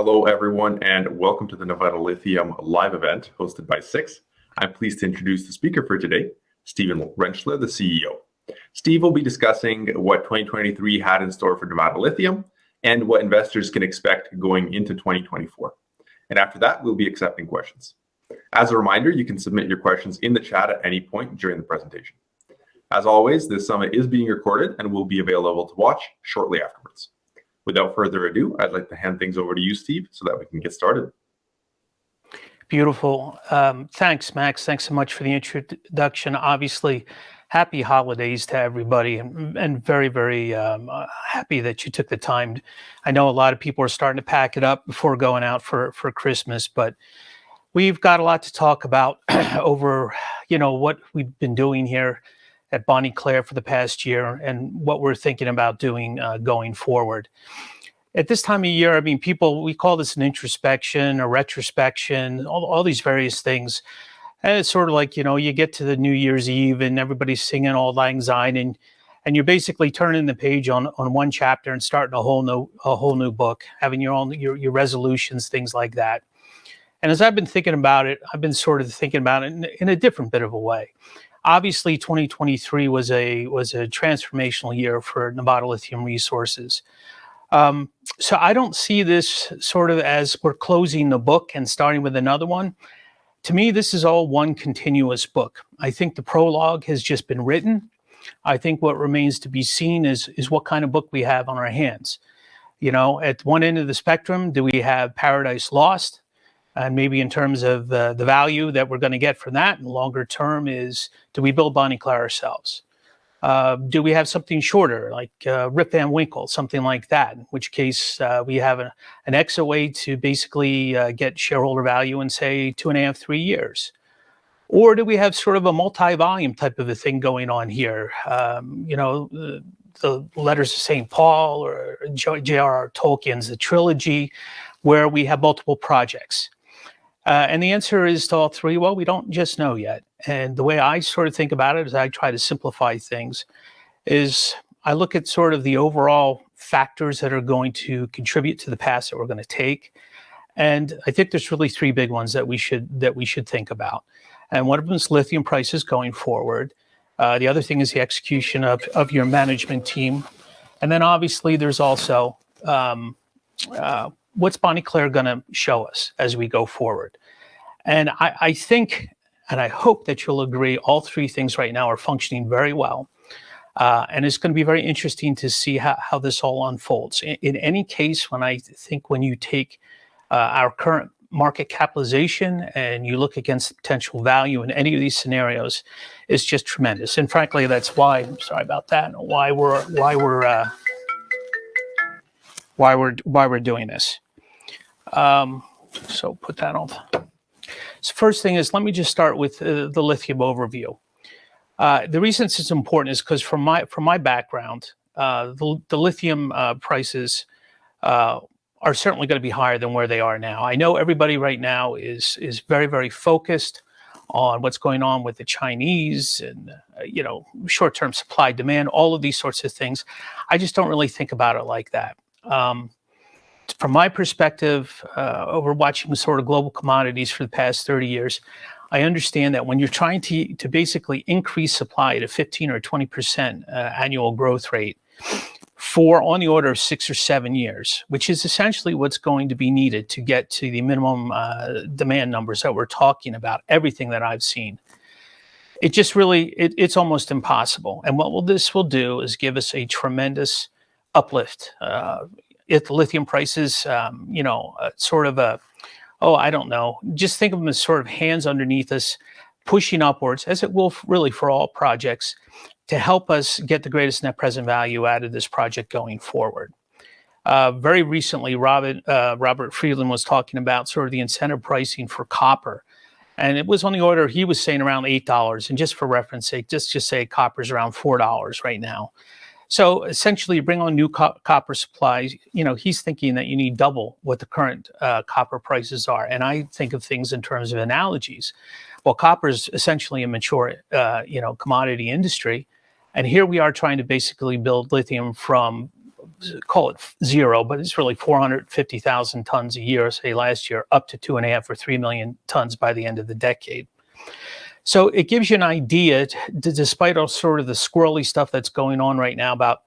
Hello, everyone, and welcome to the Nevada Lithium live event hosted by Six. I'm pleased to introduce the speaker for today, Stephen Rentschler, the CEO. Steve will be discussing what 2023 had in store for Nevada Lithium and what investors can expect going into 2024. And after that, we'll be accepting questions. As a reminder, you can submit your questions in the chat at any point during the presentation. As always, this summit is being recorded and will be available to watch shortly afterwards. Without further ado, I'd like to hand things over to you, Steve, so that we can get started. Beautiful. Thanks, Max. Thanks so much for the introduction. Obviously, happy holidays to everybody, and very, very happy that you took the time. I know a lot of people are starting to pack it up before going out for Christmas, but we've got a lot to talk about over, what we've been doing here at Bonnie Claire for the past year and what we're thinking about doing going forward. At this time of year, I mean, we call this an introspection, a retrospection, all these various things. And it's sort of like, you get to the New Year's Eve and everybody's singing Auld Lang Syne, and you're basically turning the page on one chapter and starting a whole new book, having your resolutions, things like that. And as I've been thinking about it, I've been sort of thinking about it in a different bit of a way. Obviously, 2023 was a transformational year for Nevada Lithium Resources. So I don't see this sort of as we're closing the book and starting with another one. To me, this is all one continuous book. I think the prologue has just been written. I think what remains to be seen is what kind of book we have on our hands. At one end of the spectrum, do we have Paradise Lost? And maybe in terms of the value that we're going to get from that, and longer term is, do we build Bonnie Claire ourselves? Do we have something shorter, like Rip Van Winkle, something like that, in which case we have an exit way to basically get shareholder value in, say, 2.5, 3 years? Or do we have sort of a multi-volume type of a thing going on here? The Letters of St. Paul or J.R.R. Tolkien's The Trilogy, where we have multiple projects. And the answer is to all three, well, we don't just know yet. And the way I sort of think about it is I try to simplify things, is I look at sort of the overall factors that are going to contribute to the path that we're going to take. And I think there's really three big ones that we should think about. And one of them is lithium prices going forward. The other thing is the execution of your management team. And then obviously there's also what's Bonnie Claire going to show us as we go forward? And I think, and I hope that you'll agree, all three things right now are functioning very well. And it's going to be very interesting to see how this all unfolds. In any case, when you take our current market capitalization and you look against the potential value in any of these scenarios, it's just tremendous. And frankly, that's why, sorry about that, why we're doing this. So put that on. So first thing is, let me just start with the lithium overview. The reason it's important is because from my background, the lithium prices are certainly going to be higher than where they are now. I know everybody right now is very, very focused on what's going on with the Chinese and short-term supply demand, all of these sorts of things. I just don't really think about it like that. From my perspective, over watching sort of global commodities for the past 30 years, I understand that when you're trying to basically increase supply at a 15 or 20% annual growth rate for on the order of 6 or 7 years, which is essentially what's going to be needed to get to the minimum demand numbers that we're talking about, everything that I've seen, it just really, it's almost impossible. And what this will do is give us a tremendous uplift. If the lithium prices, sort of I don't know, just think of them as sort of hands underneath us, pushing upwards, as it will really for all projects, to help us get the greatest net present value out of this project going forward. Very recently, Robert Friedland was talking about sort of the incentive pricing for copper. And it was on the order, he was saying around $8. And just for reference sake, just say copper's around $4 right now. So essentially, you bring on new copper supplies. He's thinking that you need double what the current copper prices are. And I think of things in terms of analogies. Well, copper is essentially a mature, commodity industry. And here we are trying to basically build lithium from call it zero, but it's really 450,000 tons a year, say last year, up to 2.5 or 3 million tons by the end of the decade. So it gives you an idea, despite all sort of the squirrely stuff that's going on right now, about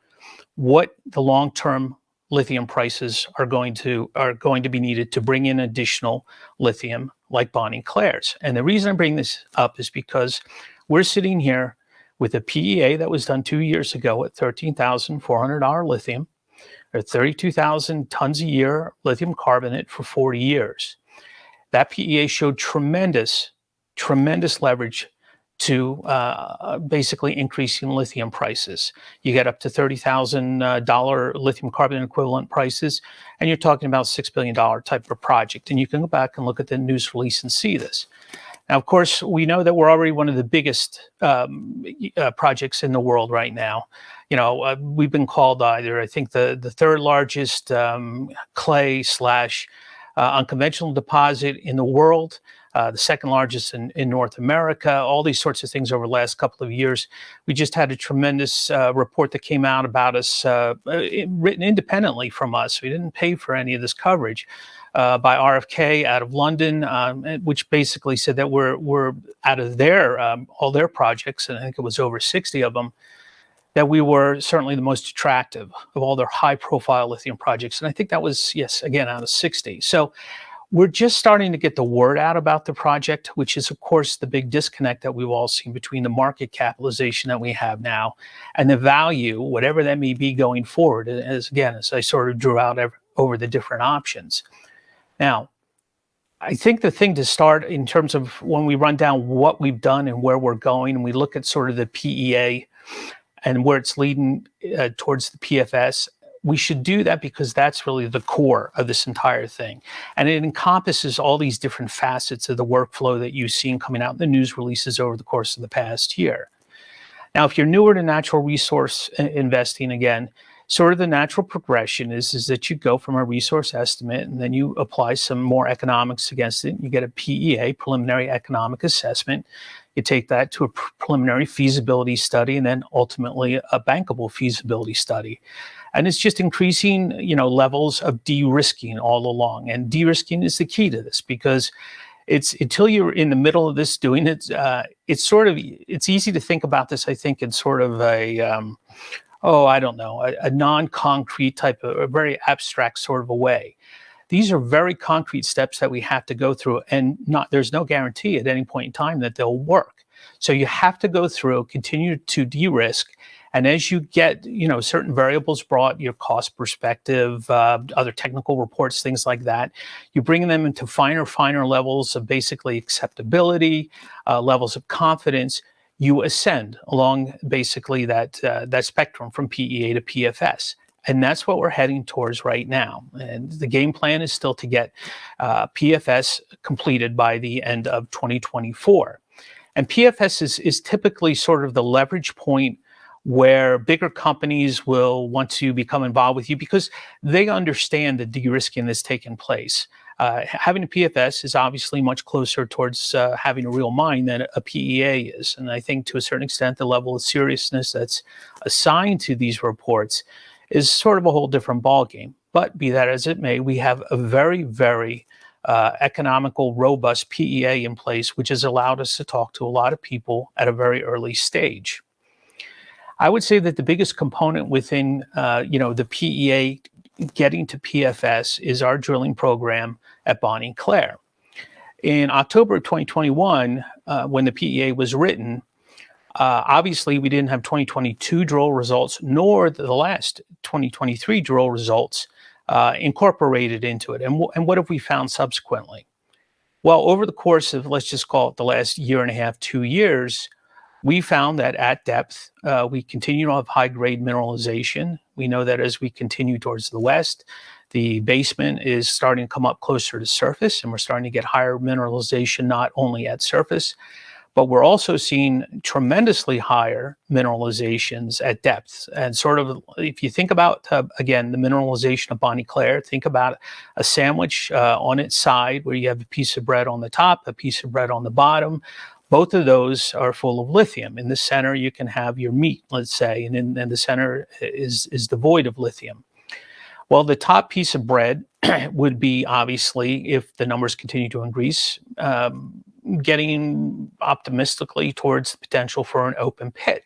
what the long-term lithium prices are going to be needed to bring in additional lithium like Bonnie Claire's. And the reason I bring this up is because we're sitting here with a PEA that was done 2 years ago at $13,400 lithium, or 32,000 tons a year lithium carbonate for 40 years. That PEA showed tremendous leverage to basically increasing lithium prices. You get up to $30,000 lithium carbonate equivalent prices, and you're talking about $6 billion type of project. And you can go back and look at the news release and see this. Now, of course, we know that we're already one of the biggest projects in the world right now. You know, we've been called either, I think, the third largest clay / unconventional deposit in the world, the second largest in North America, all these sorts of things over the last couple of years. We just had a tremendous report that came out about us, written independently from us. We didn't pay for any of this coverage, by RFK out of London, which basically said that we're out of their all their projects, and I think it was over 60 of them, that we were certainly the most attractive of all their high-profile lithium projects. And I think that was, yes, again, out of 60. So we're just starting to get the word out about the project, which is, of course, the big disconnect that we've all seen between the market capitalization that we have now and the value, whatever that may be going forward, as I sort of drew out over the different options. Now, I think the thing to start in terms of when we run down what we've done and where we're going, and we look at sort of the PEA and where it's leading towards the PFS, we should do that because that's really the core of this entire thing. And it encompasses all these different facets of the workflow that you've seen coming out in the news releases over the course of the past year. Now, if you're newer to natural resource investing, again, sort of the natural progression is that you go from a resource estimate and then you apply some more economics against it. You get a PEA, preliminary economic assessment. You take that to a preliminary feasibility study and then ultimately a bankable feasibility study. And it's just increasing, levels of de-risking all along. And de-risking is the key to this because it's until you're in the middle of this doing it, it's easy to think about this, I think, in sort of a non-concrete type of, a very abstract sort of a way. These are very concrete steps that we have to go through, and there's no guarantee at any point in time that they'll work. So you have to go through, continue to de-risk, and as you get, certain variables brought, your cost perspective, other technical reports, things like that, you bring them into finer levels of basically acceptability, levels of confidence. You ascend along basically that spectrum from PEA to PFS. And that's what we're heading towards right now. And the game plan is still to get PFS completed by the end of 2024. And PFS is typically sort of the leverage point where bigger companies will want to become involved with you because they understand the de-risking that's taken place. Having a PFS is obviously much closer towards having a real mine than a PEA is. And I think to a certain extent, the level of seriousness that's assigned to these reports is sort of a whole different ballgame. But be that as it may, we have a very, very economical, robust PEA in place, which has allowed us to talk to a lot of people at a very early stage. I would say that the biggest component within, the PEA getting to PFS is our drilling program at Bonnie Claire. In October of 2021, when the PEA was written, obviously we didn't have 2022 drill results, nor the last 2023 drill results incorporated into it. And what have we found subsequently? Well, over the course of, let's just call it the last year and a half, 2 years, we found that at depth, we continue to have high-grade mineralization. We know that as we continue towards the west, the basement is starting to come up closer to surface, and we're starting to get higher mineralization not only at surface, but we're also seeing tremendously higher mineralizations at depth. And sort of, if you think about, again, the mineralization of Bonnie Claire, think about a sandwich on its side where you have a piece of bread on the top, a piece of bread on the bottom. Both of those are full of lithium. In the center, you can have your meat, let's say, and then the center is devoid of lithium. Well, the top piece of bread would be, obviously, if the numbers continue to increase, getting optimistically towards the potential for an open pit.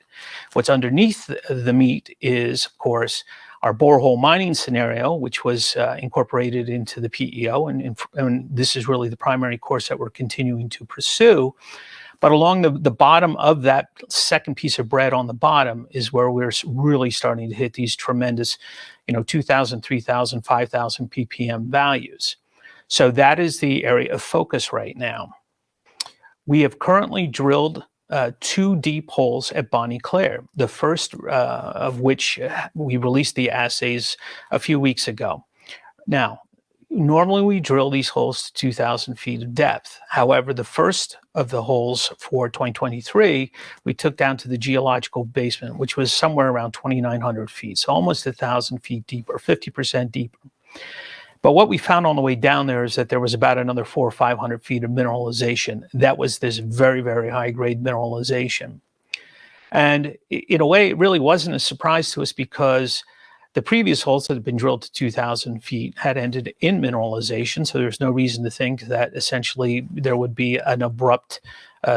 What's underneath the meat is, of course, our borehole mining scenario, which was incorporated into the PEO, and this is really the primary course that we're continuing to pursue. But along the bottom of that second piece of bread on the bottom is where we're really starting to hit these tremendous, 2,000, 3,000, 5,000 ppm values. So that is the area of focus right now. We have currently drilled 2 deep holes at Bonnie Claire, the first of which we released the assays a few weeks ago. Now, normally we drill these holes to 2,000 feet of depth. However, the first of the holes for 2023, we took down to the geological basement, which was somewhere around 2,900 feet, so almost 1,000 feet deeper, 50% deeper. But what we found on the way down there is that there was about another 400 or 500 feet of mineralization. That was this very, very high-grade mineralization. And in a way, it really wasn't a surprise to us because the previous holes that had been drilled to 2,000 feet had ended in mineralization, so there's no reason to think that essentially there would be an abrupt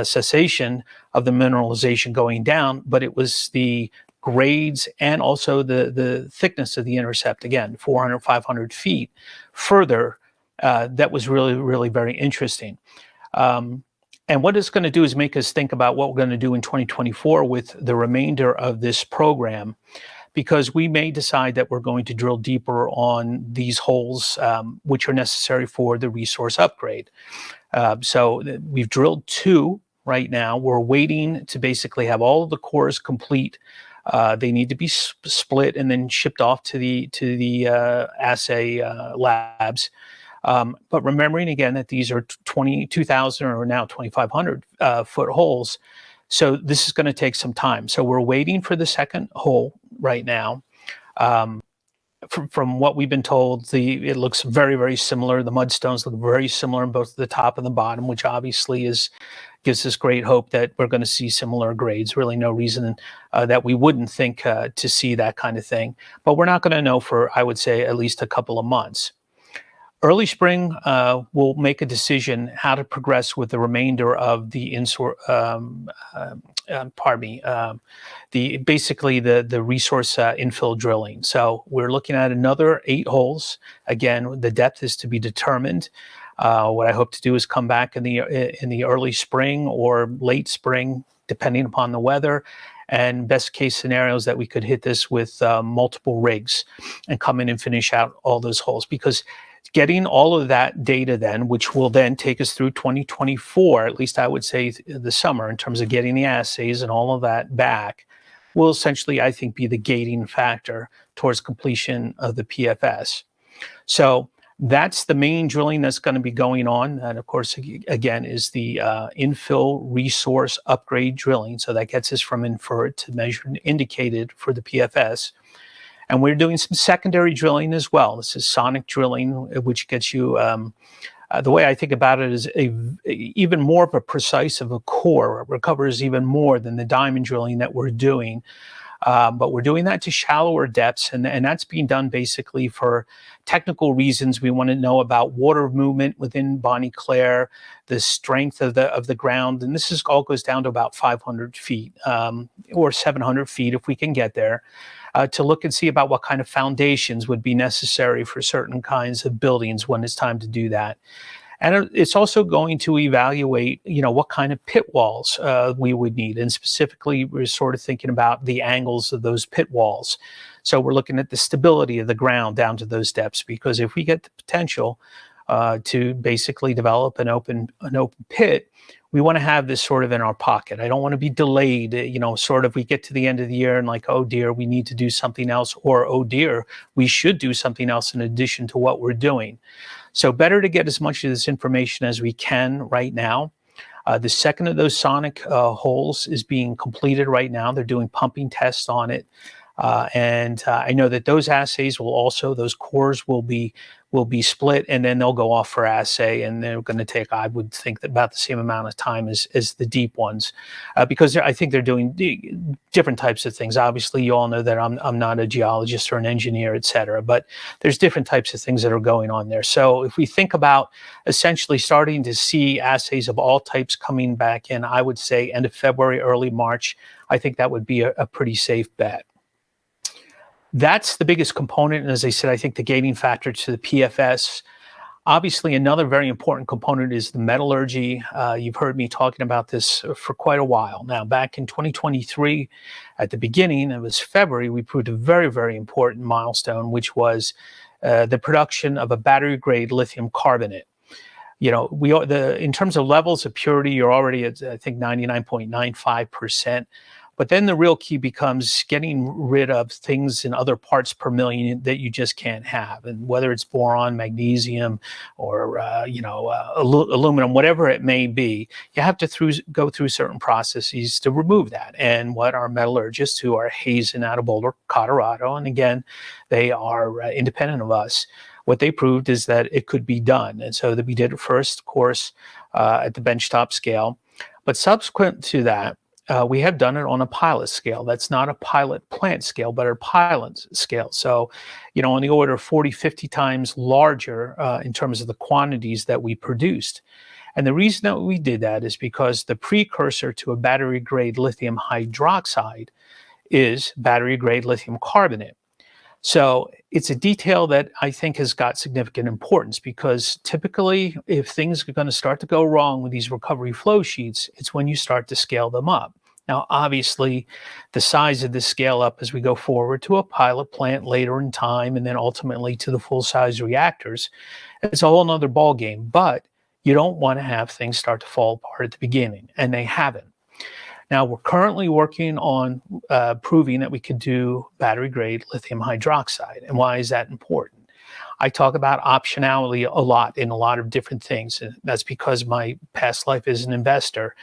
cessation of the mineralization going down, but it was the grades and also the thickness of the intercept, again, 400, 500 feet further, that was really, really very interesting. And what it's going to do is make us think about what we're going to do in 2024 with the remainder of this program, because we may decide that we're going to drill deeper on these holes, which are necessary for the resource upgrade. So we've drilled 2 right now. We're waiting to basically have all of the cores complete. They need to be split and then shipped off to the assay labs. But remembering again that these are 22,000 or now 2,500 foot holes. So this is going to take some time. So we're waiting for the second hole right now. From what we've been told, it looks very, very similar. The mudstones look very similar in both the top and the bottom, which obviously gives us great hope that we're going to see similar grades. Really no reason that we wouldn't think to see that kind of thing. But we're not going to know for, I would say, at least a couple of months. Early spring, we'll make a decision how to progress with the remainder of the basically the resource infill drilling. So we're looking at another 8 holes. Again, the depth is to be determined. What I hope to do is come back in the early spring or late spring, depending upon the weather. And best case scenarios that we could hit this with multiple rigs and come in and finish out all those holes, because getting all of that data then, which will then take us through 2024, at least I would say the summer, in terms of getting the assays and all of that back, will essentially, I think, be the gating factor towards completion of the PFS. So that's the main drilling that's going to be going on. And of course, again, is the infill resource upgrade drilling. So that gets us from inferred to measured and indicated for the PFS. And we're doing some secondary drilling as well. This is sonic drilling, which gets you, the way I think about it is even more of a precise of a core. It recovers even more than the diamond drilling that we're doing. But we're doing that to shallower depths, and that's being done basically for technical reasons. We want to know about water movement within Bonnie Claire, the strength of the ground, and this all goes down to about 500 feet or 700 feet if we can get there. To look and see about what kind of foundations would be necessary for certain kinds of buildings when it's time to do that. And it's also going to evaluate, what kind of pit walls we would need. And specifically, we're sort of thinking about the angles of those pit walls. So we're looking at the stability of the ground down to those depths, because if we get the potential to basically develop an open pit, we want to have this sort of in our pocket. I don't want to be delayed, sort of we get to the end of the year and like, oh dear, we need to do something else, or oh dear, we should do something else in addition to what we're doing. So better to get as much of this information as we can right now. The second of those sonic holes is being completed right now. They're doing pumping tests on it. And I know that those assays will also, those cores will be will be split, and then they'll go off for assay, and they're going to take, I would think, about the same amount of time as the deep ones, because I think they're doing different types of things. Obviously, you all know that I'm not a geologist or an engineer, et cetera, but there's different types of things that are going on there. So if we think about essentially starting to see assays of all types coming back in, I would say end of February, early March, I think that would be a pretty safe bet. That's the biggest component. And as I said, I think the gating factor to the PFS. Obviously, another very important component is the metallurgy. You've heard me talking about this for quite a while. Now, back in 2023, at the beginning, it was February, we proved a very, very important milestone, which was the production of a battery-grade lithium carbonate. You know, in terms of levels of purity, you're already at, I think, 99.95%. But then the real key becomes getting rid of things in other parts per million that you just can't have. And whether it's boron, magnesium, or, aluminum, whatever it may be, you have to go through certain processes to remove that. And what our metallurgists, who are Hazen out of Boulder, Colorado, and again, they are independent of us, what they proved is that it could be done. And so that we did it first, of course, at the benchtop scale. But subsequent to that, we have done it on a pilot scale. That's not a pilot plant scale, but a pilot scale. So, you know, on the order of 40, 50 times larger in terms of the quantities that we produced. And the reason that we did that is because the precursor to a battery-grade lithium hydroxide is battery-grade lithium carbonate. So it's a detail that I think has got significant importance, because typically if things are going to start to go wrong with these recovery flow sheets, it's when you start to scale them up. Now, obviously, the size of the scale up as we go forward to a pilot plant later in time, and then ultimately to the full-size reactors, it's a whole nother ballgame. But you don't want to have things start to fall apart at the beginning, and they haven't. Now, we're currently working on proving that we could do battery-grade lithium hydroxide. And why is that important? I talk about optionality a lot in a lot of different things. And that's because my past life as an investor,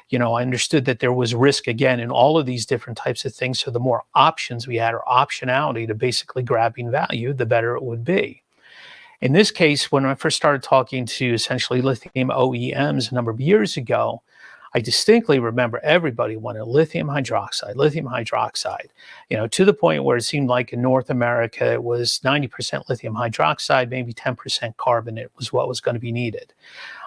you know, I understood that there was risk, again, in all of these different types of things. So the more options we had, or optionality to basically grabbing value, the better it would be. In this case, when I first started talking to essentially lithium OEMs a number of years ago, I distinctly remember everybody wanted lithium hydroxide, you know, to the point where it seemed like in North America, it was 90% lithium hydroxide, maybe 10% carbonate was what was going to be needed.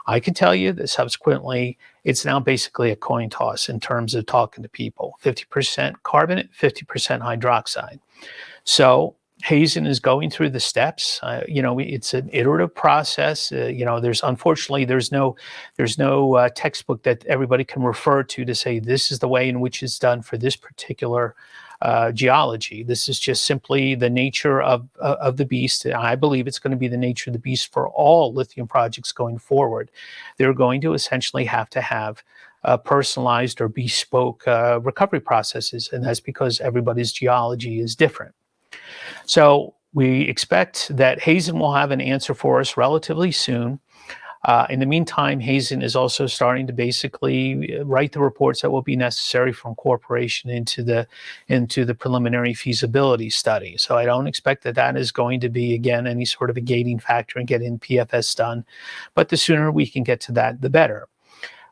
I can tell you that subsequently, it's now basically a coin toss in terms of talking to people, 50% carbonate, 50% hydroxide. So Hazen is going through the steps. You know, it's an iterative process. You know, unfortunately there's no textbook that everybody can refer to say this is the way in which it's done for this particular geology. This is just simply the nature of the beast. I believe it's going to be the nature of the beast for all lithium projects going forward. They're going to essentially have to have personalized or bespoke recovery processes, and that's because everybody's geology is different. So we expect that Hazen will have an answer for us relatively soon. In the meantime, Hazen is also starting to basically write the reports that will be necessary for incorporation into the preliminary feasibility study. So I don't expect that is going to be, again, any sort of a gating factor in getting PFS done. But the sooner we can get to that, the better.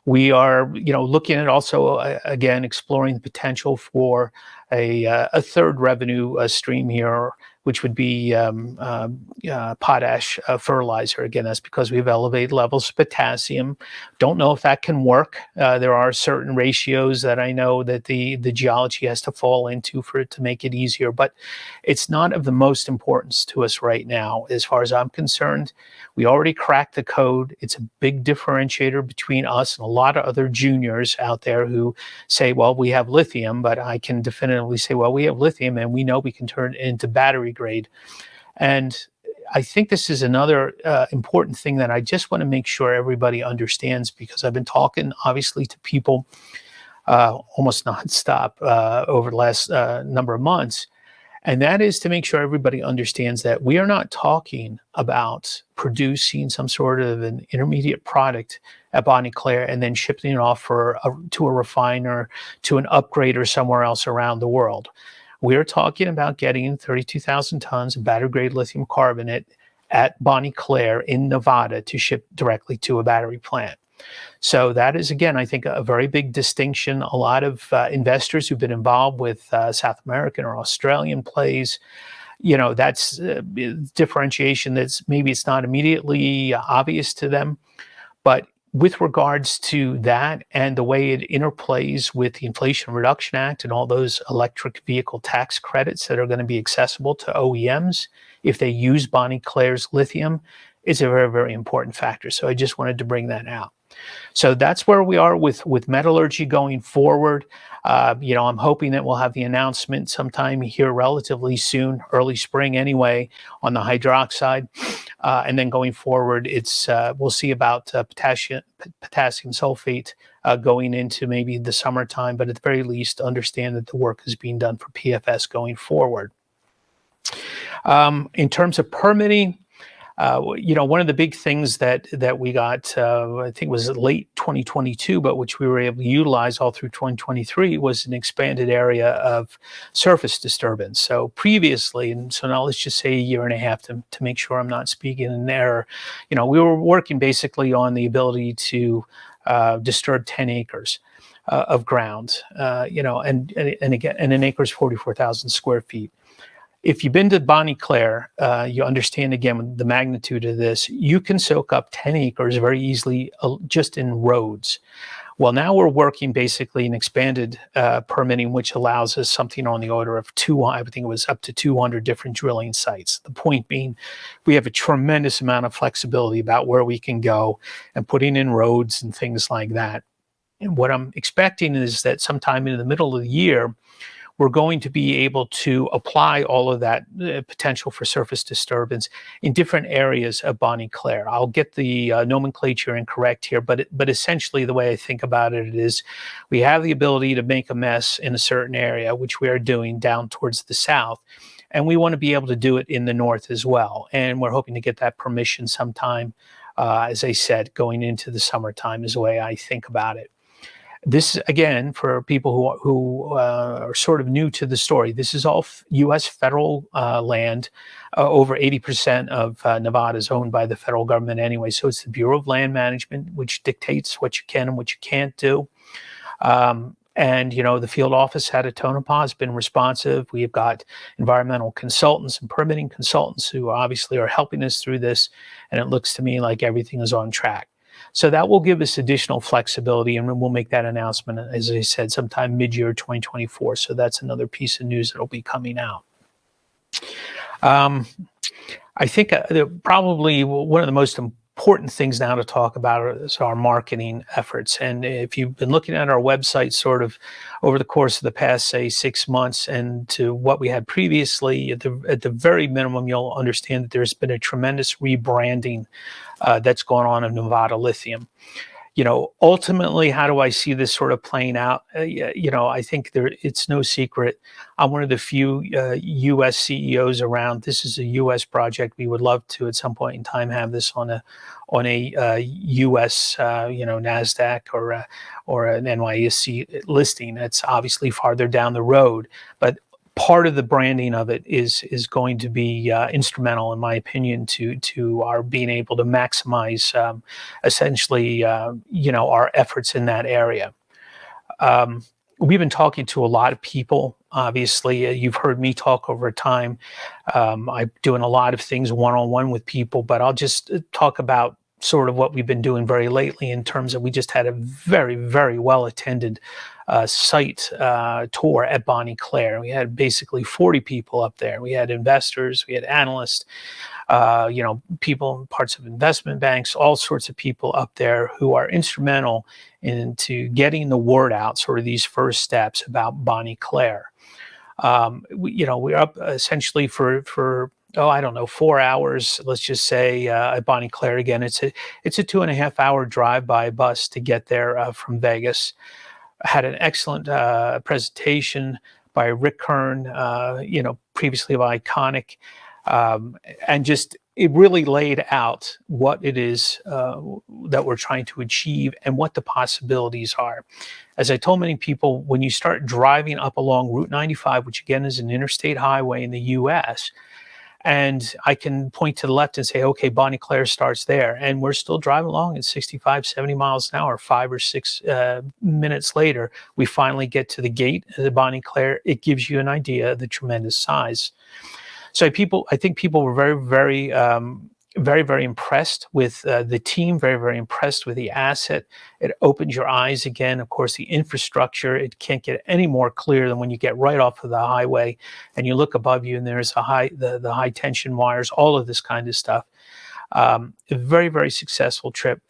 We are, you know, looking at also, again, exploring the potential for a third revenue stream here, which would be potash fertilizer. Again, that's because we have elevated levels of potassium. Don't know if that can work. There are certain ratios that I know that the geology has to fall into for it to make it easier, but it's not of the most importance to us right now. As far as I'm concerned, we already cracked the code. It's a big differentiator between us and a lot of other juniors out there who say, well, we have lithium, but I can definitively say, well, we have lithium and we know we can turn it into battery grade. And I think this is another important thing that I just want to make sure everybody understands, because I've been talking obviously to people almost nonstop over the last number of months. And that is to make sure everybody understands that we are not talking about producing some sort of an intermediate product at Bonnie Claire and then shipping it off to a refiner, to an upgrader somewhere else around the world. We're talking about getting 32,000 tons of battery-grade lithium carbonate at Bonnie Claire in Nevada to ship directly to a battery plant. So that is, again, I think, a very big distinction. A lot of investors who've been involved with South American or Australian plays, that's differentiation that's maybe it's not immediately obvious to them. But with regards to that and the way it interplays with the Inflation Reduction Act and all those electric vehicle tax credits that are going to be accessible to OEMs if they use Bonnie Claire's lithium, is a very, very important factor. So I just wanted to bring that out. So that's where we are with metallurgy going forward. I'm hoping that we'll have the announcement sometime here relatively soon, early spring anyway, on the hydroxide. And then going forward, we'll see about potassium sulfate going into maybe the summertime, but at the very least, understand that the work is being done for PFS going forward. In terms of permitting, one of the big things that we got, I think it was late 2022, but which we were able to utilize all through 2023, was an expanded area of surface disturbance. So previously, and so now let's just say a year and a half to make sure I'm not speaking in error, we were working basically on the ability to disturb 10 acres of ground, and again, and an acre is 44,000 square feet. If you've been to Bonnie Claire, you understand, again, the magnitude of this. You can soak up 10 acres very easily just in roads. Well, now we're working basically in expanded permitting, which allows us something on the order of I think it was up to 200 different drilling sites. The point being, we have a tremendous amount of flexibility about where we can go and putting in roads and things like that. And what I'm expecting is that sometime in the middle of the year, we're going to be able to apply all of that potential for surface disturbance in different areas of Bonnie Claire. I'll get the nomenclature incorrect here, but essentially the way I think about it is we have the ability to make a mess in a certain area, which we are doing down towards the south, and we want to be able to do it in the north as well. And we're hoping to get that permission sometime, as I said, going into the summertime is the way I think about it. This, again, for people who are sort of new to the story, this is all U.S. federal land. Over 80% of Nevada is owned by the federal government anyway. So it's the Bureau of Land Management, which dictates what you can and what you can't do. And, the field office out of Tonopah has been responsive. We've got environmental consultants and permitting consultants who obviously are helping us through this. And it looks to me like everything is on track. So that will give us additional flexibility, and we'll make that announcement, as I said, sometime mid-year 2024. So that's another piece of news that will be coming out. I think probably one of the most important things now to talk about is our marketing efforts. And if you've been looking at our website sort of over the course of the past, say, 6 months and to what we had previously, at the very minimum, you'll understand that there's been a tremendous rebranding that's going on in Nevada Lithium. Ultimately, how do I see this sort of playing out? I think it's no secret. I'm one of the few U.S. CEOs around. This is a U.S. project. We would love to, at some point in time, have this on a U.S. NASDAQ or an NYSE listing. That's obviously farther down the road, but part of the branding of it is going to be instrumental, in my opinion, to our being able to maximize essentially our efforts in that area. We've been talking to a lot of people. Obviously, you've heard me talk over time. I'm doing a lot of things one-on-one with people, but I'll just talk about sort of what we've been doing very lately in terms of we just had a very, very well-attended site tour at Bonnie Claire. We had basically 40 people up there. We had investors, we had analysts, people, parts of investment banks, all sorts of people up there who are instrumental into getting the word out, sort of these first steps about Bonnie Claire. We're up essentially for 4 hours, let's just say, at Bonnie Claire. Again, it's a 2.5 hour drive by bus to get there from Vegas. Had an excellent presentation by Rick Kern, previously of Iconic, and just it really laid out what it is that we're trying to achieve and what the possibilities are. As I told many people, when you start driving up along Route 95, which again is an interstate highway in the U.S., And I can point to the left and say, okay, Bonnie Claire starts there. And we're still driving along at 65, 70 miles an hour. 5 or 6 minutes later, we finally get to the gate of the Bonnie Claire. It gives you an idea of the tremendous size. So I think people were very impressed with the team, very impressed with the asset. It opens your eyes again. Of course, the infrastructure, it can't get any more clear than when you get right off of the highway and you look above you and there's the high tension wires, all of this kind of stuff. A very successful trip.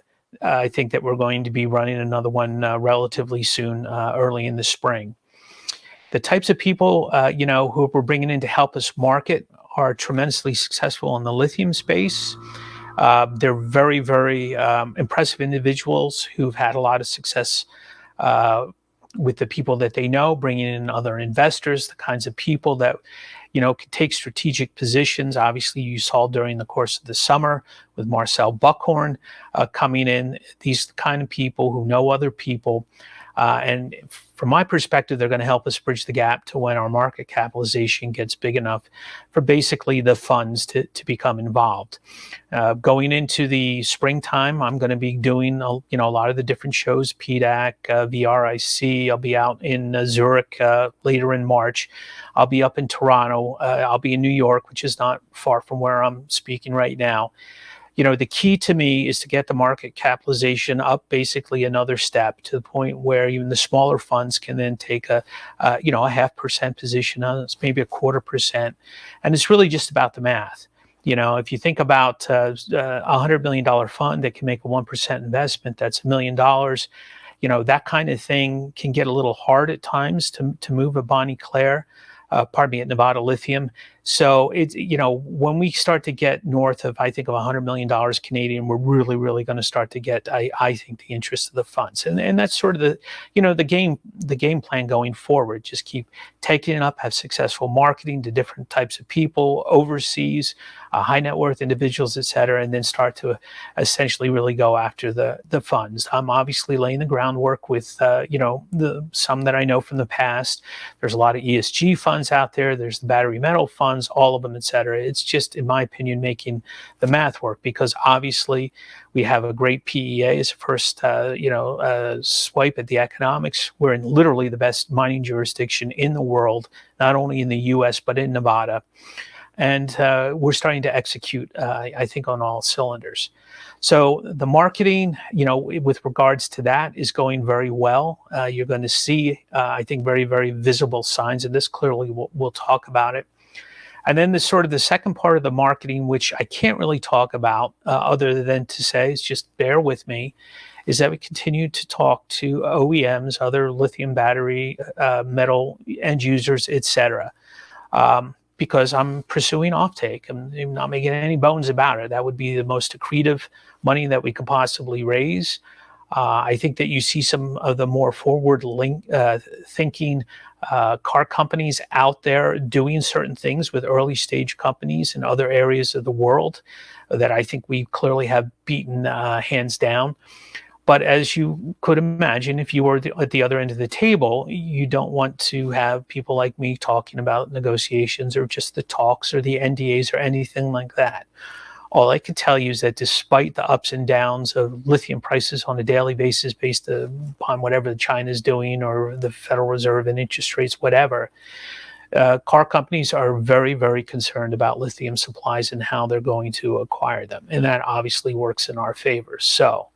I think that we're going to be running another one relatively soon, early in the spring. The types of people, who we're bringing in to help us market are tremendously successful in the lithium space. They're very impressive individuals who've had a lot of success with the people that they know, bringing in other investors, the kinds of people that, can take strategic positions. Obviously, you saw during the course of the summer with Marcel Buckhorn coming in. These are the kind of people who know other people. And from my perspective, they're going to help us bridge the gap to when our market capitalization gets big enough for basically the funds to become involved. Going into the springtime, I'm going to be doing a lot of the different shows, PDAC, VRIC. I'll be out in Zurich later in March. I'll be up in Toronto. I'll be in New York, which is not far from where I'm speaking right now. The key to me is to get the market capitalization up basically another step to the point where even the smaller funds can then take a 0.5% position on it, maybe 1/4%. And it's really just about the math. If you think about a $100 million fund that can make a 1% investment, that's $1 million. That kind of thing can get a little hard at times to move a Bonnie Claire. At Nevada Lithium. So it's, when we start to get north of, I think, of $100 million Canadian, we're really going to start to get, I think, the interest of the funds. And that's sort of the game plan going forward. Just keep taking it up, have successful marketing to different types of people overseas, high net worth individuals, et cetera, and then start to essentially really go after the funds. I'm obviously laying the groundwork with, some that I know from the past. There's a lot of ESG funds out there. There's the battery metal funds, all of them, et cetera. It's just, in my opinion, making the math work, because obviously we have a great PEA as a first, swipe at the economics. We're in literally the best mining jurisdiction in the world, not only in the U.S., but in Nevada. And we're starting to execute, I think, on all cylinders. So the marketing, with regards to that, is going very well. You're going to see, I think, very visible signs of this. Clearly, we'll talk about it. And then the second part of the marketing, which I can't really talk about other than to say, is just bear with me, is that we continue to talk to OEMs, other lithium battery metal end users, et cetera. Because I'm pursuing offtake. I'm not making any bones about it. That would be the most accretive money that we could possibly raise. I think that you see some of the more forward thinking car companies out there doing certain things with early stage companies in other areas of the world that I think we clearly have beaten hands down. But as you could imagine, if you were at the other end of the table, you don't want to have people like me talking about negotiations or just the talks or the NDAs or anything like that. All I can tell you is that despite the ups and downs of lithium prices on a daily basis based upon whatever China is doing or the Federal Reserve and interest rates, whatever, car companies are very concerned about lithium supplies and how they're going to acquire them. And that obviously works in our favor. So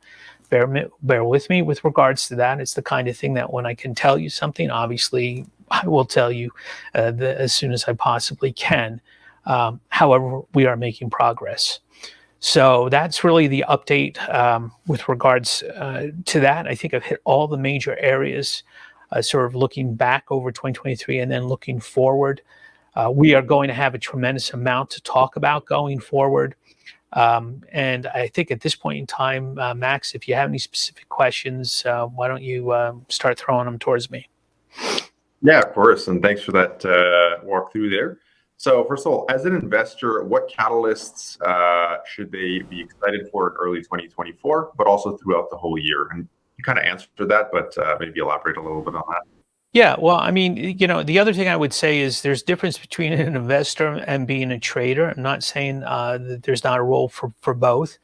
bear with me with regards to that. It's the kind of thing that when I can tell you something, obviously I will tell you as soon as I possibly can. However, we are making progress. So that's really the update with regards to that. I think I've hit all the major areas, sort of looking back over 2023 and then looking forward. We are going to have a tremendous amount to talk about going forward. And I think at this point in time, Max, if you have any specific questions, why don't you start throwing them towards me? Yeah, of course. And thanks for that walkthrough there. So first of all, as an investor, what catalysts should they be excited for in early 2024, but also throughout the whole year? And you kind of answered that, but maybe elaborate a little bit on that. Yeah, well, I mean, the other thing I would say is there's difference between an investor and being a trader. I'm not saying that there's not a role for both,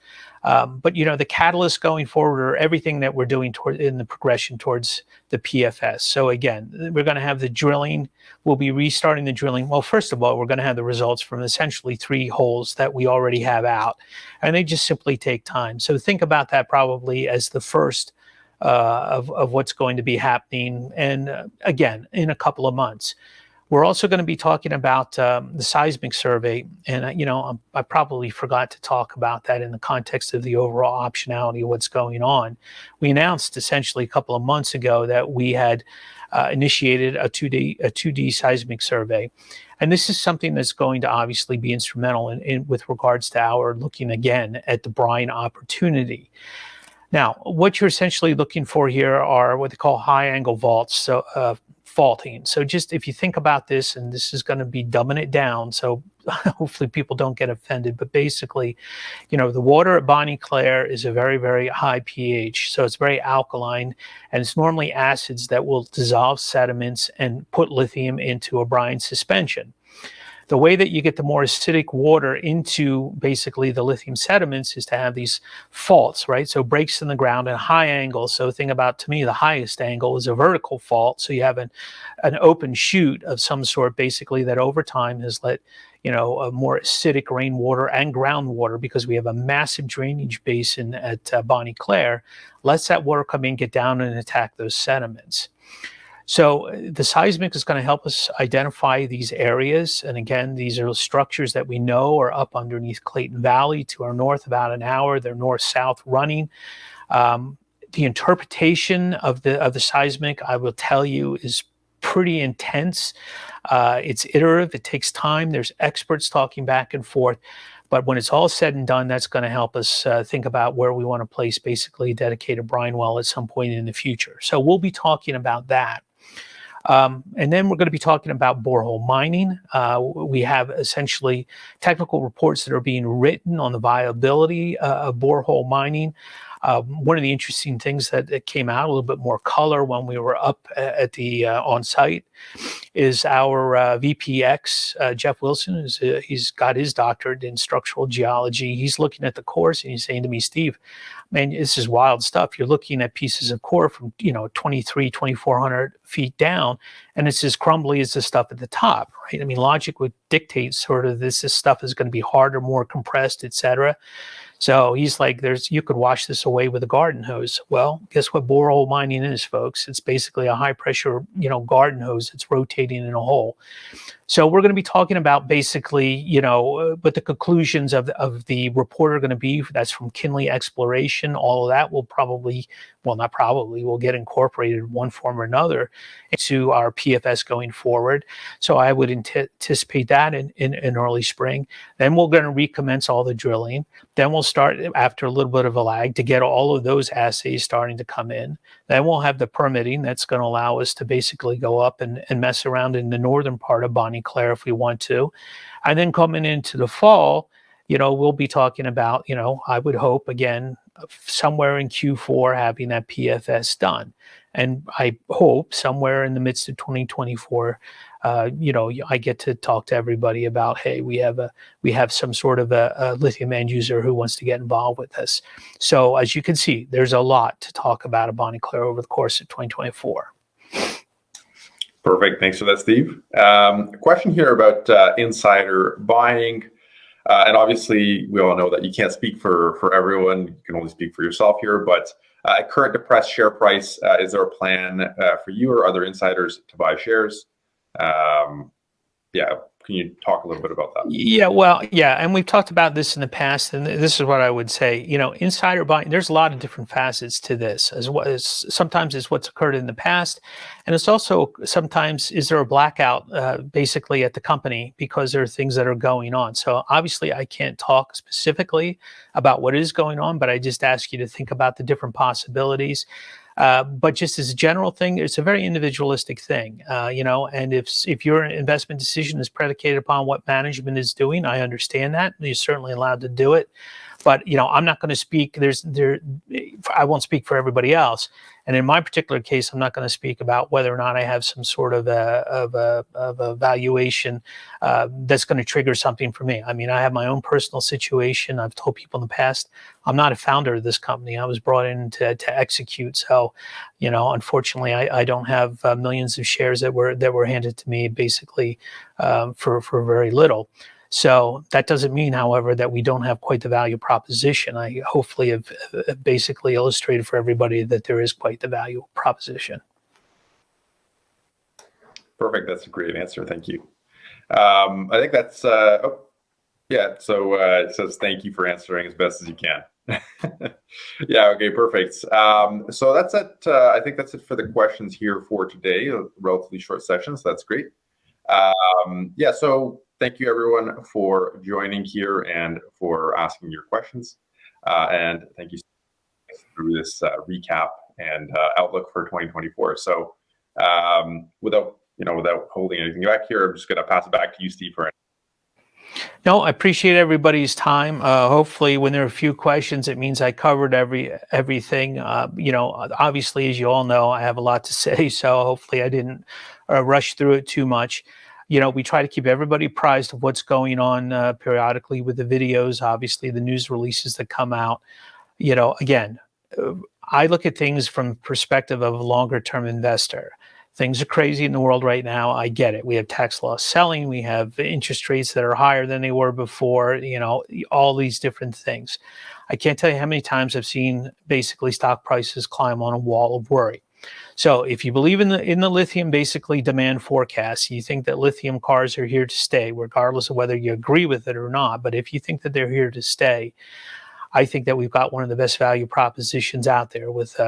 but the catalyst going forward are everything that we're doing toward in the progression towards the PFS. So again, we're going to have the drilling. We'll be restarting the drilling. Well, first of all, we're going to have the results from essentially 3 holes that we already have out, and they just simply take time. So think about that probably as the first of what's going to be happening. And again, in a couple of months, we're also going to be talking about the seismic survey. And, I probably forgot to talk about that in the context of the overall optionality of what's going on. We announced essentially a couple of months ago that we had initiated a 2D seismic survey. And this is something that's going to obviously be instrumental with regards to our looking again at the brine opportunity. Now, what you're essentially looking for here are what they call high angle vaults, so faulting. So just if you think about this, and this is going to be dumbing it down, so hopefully people don't get offended, but basically, the water at Bonnie Claire is a very, very high pH, so it's very alkaline, and it's normally acids that will dissolve sediments and put lithium into a brine suspension. The way that you get the more acidic water into basically the lithium sediments is to have these faults, right? So breaks in the ground at high angles. So think about, to me, the highest angle is a vertical fault. So you have an open chute of some sort, basically, that over time has let, a more acidic rainwater and groundwater, because we have a massive drainage basin at Bonnie Claire, lets that water come in, get down and attack those sediments. So the seismic is going to help us identify these areas. And again, these are structures that we know are up underneath Clayton Valley to our north about an hour. They're north-south running. The interpretation of the seismic, I will tell you, is pretty intense. It's iterative. It takes time. There's experts talking back and forth. But when it's all said and done, that's going to help us think about where we want to place basically a dedicated brine well at some point in the future. So we'll be talking about that. And then we're going to be talking about borehole mining. We have essentially technical reports that are being written on the viability of borehole mining. One of the interesting things that came out, a little bit more color when we were up at the on-site, is our VPX, Jeff Wilson. He's got his doctorate in structural geology. He's looking at the cores and he's saying to me, Steve, man, this is wild stuff. You're looking at pieces of core from 2,400 feet down, and it's as crumbly as the stuff at the top, right? I mean, logic would dictate sort of this stuff is going to be harder, more compressed, etc. So he's like, you could wash this away with a garden hose. Well, guess what borehole mining is, folks? It's basically a high pressure, garden hose that's rotating in a hole. So we're going to be talking about basically, what the conclusions of the report are going to be. That's from Kinley Exploration. All of that will probably, well, not probably, will get incorporated in one form or another into our PFS going forward. So I would anticipate that in early spring. Then we're going to recommence all the drilling. Then we'll start, after a little bit of a lag, to get all of those assays starting to come in. Then we'll have the permitting that's going to allow us to basically go up and mess around in the northern part of Bonnie Claire if we want to. And then coming into the fall, we'll be talking about, I would hope, again, somewhere in Q4 having that PFS done. And I hope somewhere in the midst of 2024, I get to talk to everybody about, hey, we have some sort of a lithium end user who wants to get involved with us. So as you can see, there's a lot to talk about at Bonnie Claire over the course of 2024. Perfect. Thanks for that, Steve. A question here about insider buying. And obviously, we all know that you can't speak for everyone. You can only speak for yourself here. But at current depressed share price, is there a plan for you or other insiders to buy shares? Can you talk a little bit about that? Yeah, well, yeah, and we've talked about this in the past, and this is what I would say. Insider buying, there's a lot of different facets to this. Sometimes it's what's occurred in the past, and it's also sometimes, is there a blackout basically at the company because there are things that are going on. So obviously I can't talk specifically about what is going on, but I just ask you to think about the different possibilities. But just as a general thing, it's a very individualistic thing, and if your investment decision is predicated upon what management is doing, I understand that. You're certainly allowed to do it. But I'm not going to speak. I won't speak for everybody else. And in my particular case, I'm not going to speak about whether or not I have some sort of a valuation that's going to trigger something for me. I mean, I have my own personal situation. I've told people in the past, I'm not a founder of this company. I was brought in to execute. So, unfortunately, I don't have millions of shares that were handed to me basically for very little. So that doesn't mean, however, that we don't have quite the value proposition. I hopefully have basically illustrated for everybody that there is quite the value proposition. Perfect. That's a great answer. Thank you. I think that's, yeah. So it says, thank you for answering as best as you can. Yeah. Okay. Perfect. So that's it. I think that's it for the questions here for today. A relatively short session, so that's great. Yeah. So thank you everyone for joining here and for asking your questions. And thank you through this recap and outlook for 2024. So without holding anything back here, I'm just going to pass it back to you, Steve, for No, I appreciate everybody's time. Hopefully, when there are a few questions, it means I covered everything. Obviously, as you all know, I have a lot to say, so hopefully I didn't rush through it too much. We try to keep everybody apprised of what's going on periodically with the videos, obviously the news releases that come out. Again, I look at things from the perspective of a longer term investor. Things are crazy in the world right now. I get it. We have tax law selling. We have interest rates that are higher than they were before, all these different things. I can't tell you how many times I've seen basically stock prices climb on a wall of worry. So if you believe in the lithium basically demand forecast, you think that lithium cars are here to stay, regardless of whether you agree with it or not. But if you think that they're here to stay, I think that we've got one of the best value propositions out there with,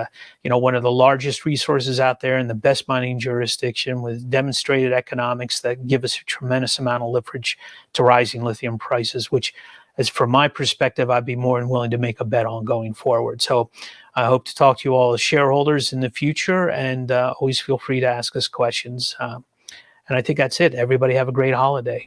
one of the largest resources out there in the best mining jurisdiction with demonstrated economics that give us a tremendous amount of leverage to rising lithium prices, which, as from my perspective, I'd be more than willing to make a bet on going forward. So I hope to talk to you all as shareholders in the future, and always feel free to ask us questions. And I think that's it. Everybody have a great holiday.